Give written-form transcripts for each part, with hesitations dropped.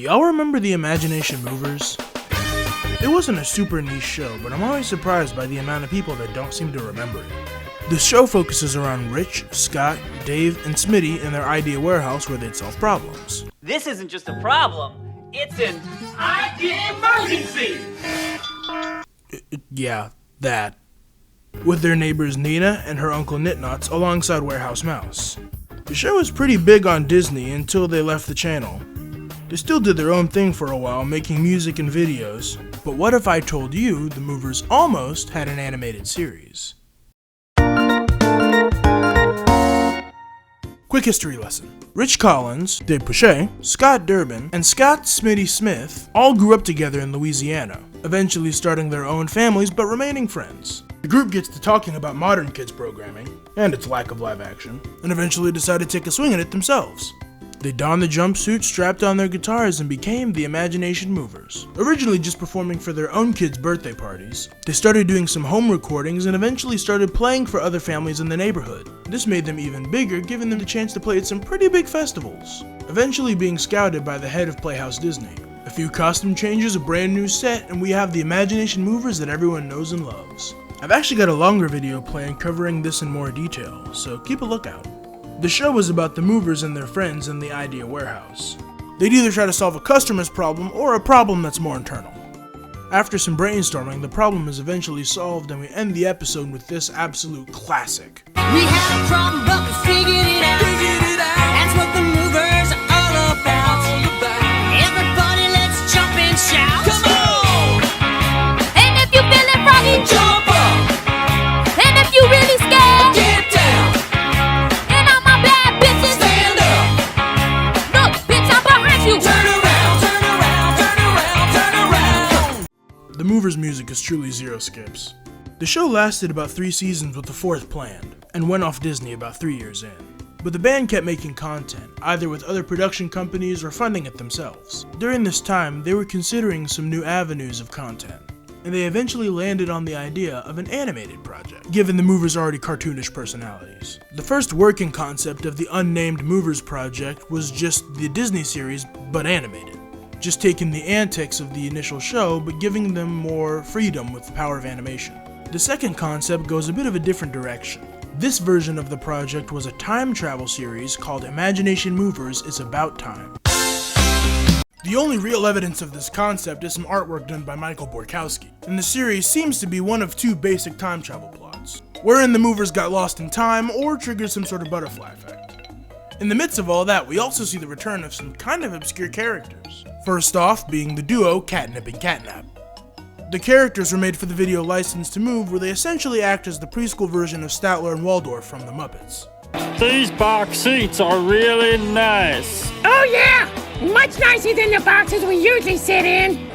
y'all remember the Imagination Movers? It wasn't a super niche show, but I'm always surprised by the amount of people that don't seem to remember it. The show focuses around Rich, Scott, Dave, and Smitty in their idea warehouse where they'd solve problems. This isn't just a problem, it's an idea emergency! Yeah, that. With their neighbors Nina and her uncle Nitnots alongside Warehouse Mouse. The show was pretty big on Disney until they left the channel. They still did their own thing for a while, making music and videos, but what if I told you the Movers almost had an animated series? Quick history lesson. Rich Collins, Dave Puchet, Scott Durbin, and Scott Smitty Smith all grew up together in Louisiana, eventually starting their own families but remaining friends. The group gets to talking about modern kids programming, and its lack of live action, and eventually decide to take a swing at it themselves. They donned the jumpsuits, strapped on their guitars, and became the Imagination Movers. Originally just performing for their own kids' birthday parties, they started doing some home recordings and eventually started playing for other families in the neighborhood. This made them even bigger, giving them the chance to play at some pretty big festivals, eventually being scouted by the head of Playhouse Disney. A few costume changes, a brand new set, and we have the Imagination Movers that everyone knows and loves. I've actually got a longer video planned covering this in more detail, so keep a lookout. The show was about the Movers and their friends in the idea warehouse. They'd either try to solve a customer's problem or a problem that's more internal. After some brainstorming, the problem is eventually solved and we end the episode with this absolute classic. We had a problem but we figured it out. That's what the Movers are all about. Everybody let's jump and shout. Come on! And if you feeling froggy, jump up. And if you really scared, get down. And all my bad bitches, stand up. Look, bitch, I'm behind you. Turn around, turn around, turn around, turn around. The Movers' music is truly zero skips. The show lasted about 3 seasons with the 4th planned, and went off Disney about 3 years in. But the band kept making content, either with other production companies or funding it themselves. During this time, they were considering some new avenues of content, and they eventually landed on the idea of an animated project, given the Movers' already cartoonish personalities. The first working concept of the unnamed Movers project was just the Disney series, but animated. Just taking the antics of the initial show, but giving them more freedom with the power of animation. The second concept goes a bit of a different direction. This version of the project was a time travel series called Imagination Movers It's About Time. The only real evidence of this concept is some artwork done by Michael Borkowski, and the series seems to be one of 2 basic time travel plots, wherein the Movers got lost in time or triggered some sort of butterfly effect. In the midst of all that, we also see the return of some kind of obscure characters. First off being the duo Catnip and Catnap. The characters were made for the video License to Move, where they essentially act as the preschool version of Statler and Waldorf from the Muppets. These box seats are really nice. Oh yeah! Much nicer than the boxes we usually sit in.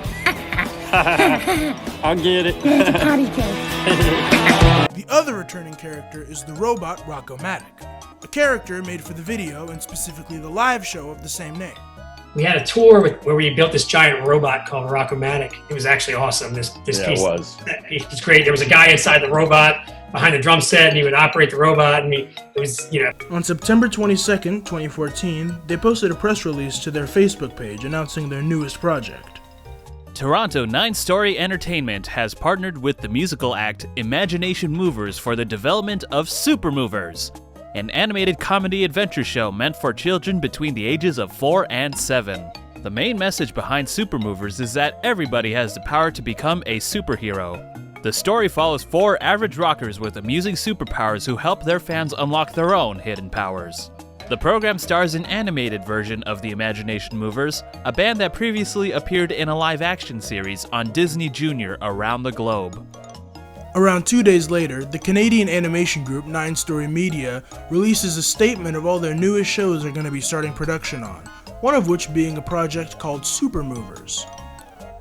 I'll get it. It's a potty joke. The other returning character is the robot Rocko-Matic, a character made for the video and specifically the live show of the same name. We had a tour where we built this giant robot called Rocko-Matic. It was actually awesome. This piece. It was. It was great. There was a guy inside the robot behind the drum set, and he would operate the robot. And it was, On September 22nd, 2014, they posted a press release to their Facebook page announcing their newest project. Toronto 9-Story Entertainment has partnered with the musical act Imagination Movers for the development of Super Movers, an animated comedy adventure show meant for children between the ages of 4 and 7. The main message behind Super Movers is that everybody has the power to become a superhero. The story follows 4 average rockers with amusing superpowers who help their fans unlock their own hidden powers. The program stars an animated version of the Imagination Movers, a band that previously appeared in a live-action series on Disney Junior around the globe. Around 2 days later, the Canadian animation group 9-Story Media releases a statement of all their newest shows they're going to be starting production on, one of which being a project called Super Movers.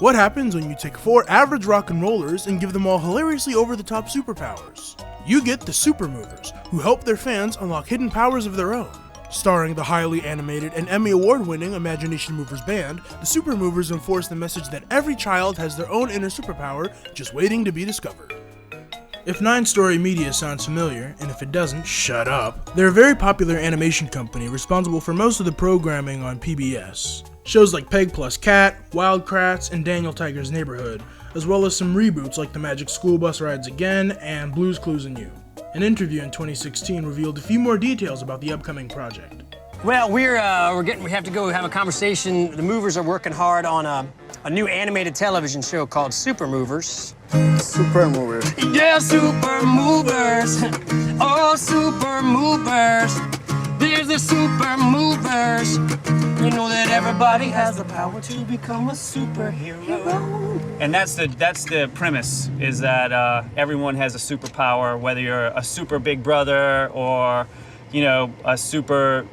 What happens when you take 4 average rock and rollers and give them all hilariously over-the-top superpowers? You get the Super Movers, who help their fans unlock hidden powers of their own. Starring the highly animated and Emmy Award-winning Imagination Movers band, the Super Movers enforce the message that every child has their own inner superpower just waiting to be discovered. If 9-Story Media sounds familiar, and if it doesn't, shut up. They're a very popular animation company responsible for most of the programming on PBS. Shows like Peg Plus Cat, Wild Kratts, and Daniel Tiger's Neighborhood, as well as some reboots like The Magic School Bus Rides Again and Blue's Clues and You. An interview in 2016 revealed a few more details about the upcoming project. Well, we have to go have a conversation. The movers are working hard on a new animated television show called Super Movers. Super Movers. Yeah, Super Movers. Oh, Super Movers. There's the Super Movers. You know that everybody has the power to become a superhero. And that's the premise, is that everyone has a superpower, whether you're a super big brother or, you know, a super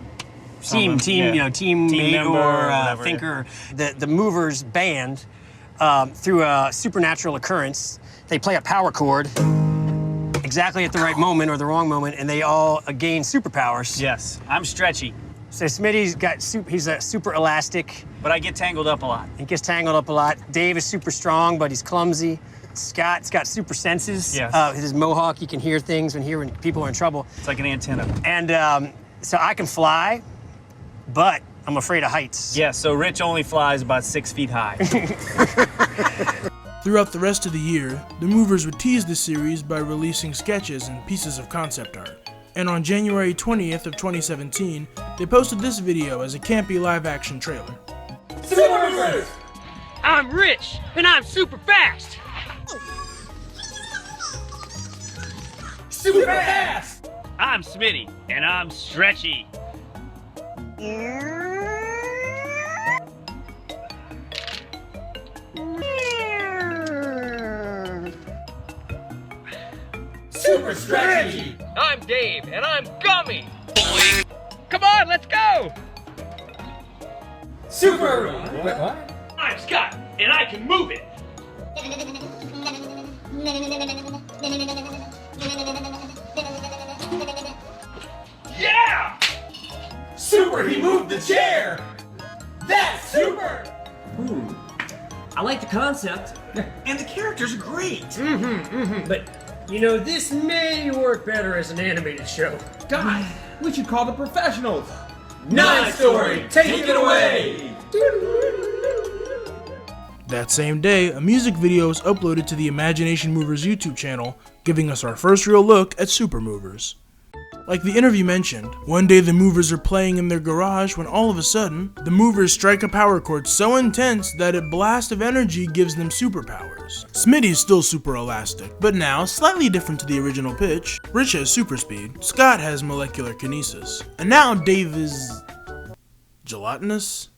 teammate member or thinker. The Movers band, through a supernatural occurrence, they play a power chord exactly at the right moment or the wrong moment, and they all gain superpowers. Yes, I'm stretchy. So Smitty's he's a super elastic. But I get tangled up a lot. He gets tangled up a lot. Dave is super strong, but he's clumsy. Scott's got super senses. Yes. His mohawk, he can hear things when people are in trouble. It's like an antenna. And so I can fly, but I'm afraid of heights. Yeah, so Rich only flies about 6 feet high. Throughout the rest of the year, the Movers would tease the series by releasing sketches and pieces of concept art. And on January 20th of 2017, they posted this video as a campy live-action trailer. Super Movers! I'm Rich, and I'm super fast! Super fast! I'm Smitty, and I'm stretchy. Super stretchy! I'm Dave, and I'm gummy! Come on, let's go! Super! Wait, what? I'm Scott, and I can move it! Yeah! Super, he moved the chair! That's super! I like the concept. And the characters are great! But, you know, this may work better as an animated show. God, we should call the professionals! 9-Story, take it away! That same day, a music video was uploaded to the Imagination Movers YouTube channel, giving us our first real look at Super Movers. Like the interview mentioned, one day the Movers are playing in their garage when all of a sudden, the Movers strike a power chord so intense that a blast of energy gives them superpowers. Smitty's still super elastic, but now slightly different to the original pitch. Rich has super speed, Scott has molecular kinesis, and now Dave is gelatinous?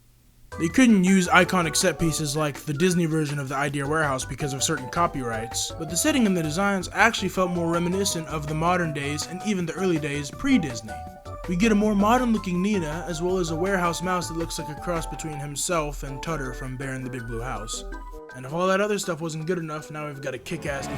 They couldn't use iconic set pieces like the Disney version of the Idea Warehouse because of certain copyrights, but the setting and the designs actually felt more reminiscent of the modern days and even the early days pre-Disney. We get a more modern looking Nina, as well as a warehouse mouse that looks like a cross between himself and Tutter from Bear in the Big Blue House. And if all that other stuff wasn't good enough, now we've got a kick-ass new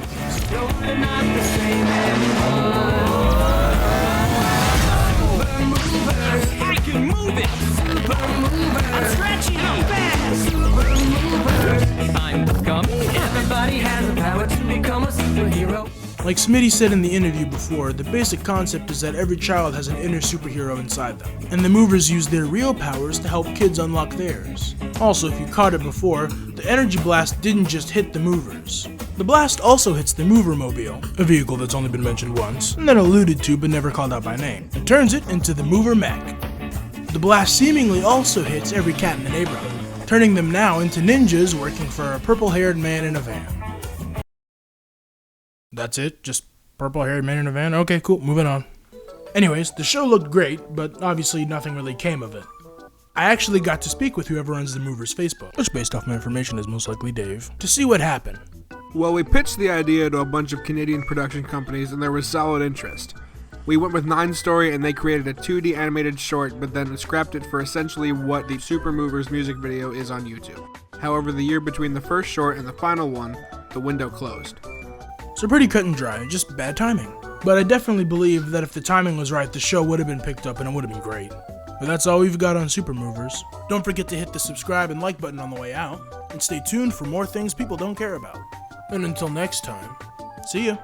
I can move it! Super Movers! I'm stretchy, I'm fast! Super Movers! I'm gummy, everybody has the power to become a superhero. Like Smitty said in the interview before, the basic concept is that every child has an inner superhero inside them, and the Movers use their real powers to help kids unlock theirs. Also, if you caught it before, the energy blast didn't just hit the Movers. The blast also hits the Movermobile, a vehicle that's only been mentioned once, and then alluded to but never called out by name, and turns it into the Mover Mech. The blast seemingly also hits every cat in the neighborhood, turning them now into ninjas working for a purple-haired man in a van. That's it? Just purple-haired man in a van? Okay, cool, moving on. Anyways, the show looked great, but obviously nothing really came of it. I actually got to speak with whoever runs the Movers Facebook, which based off my information is most likely Dave, to see what happened. Well, we pitched the idea to a bunch of Canadian production companies and there was solid interest. We went with 9-Story and they created a 2D animated short, but then scrapped it for essentially what the Super Movers music video is on YouTube. However, the year between the first short and the final one, the window closed. So pretty cut and dry, just bad timing. But I definitely believe that if the timing was right, the show would have been picked up and it would have been great. But that's all we've got on Super Movers. Don't forget to hit the subscribe and like button on the way out, and stay tuned for more things people don't care about. And until next time, see ya!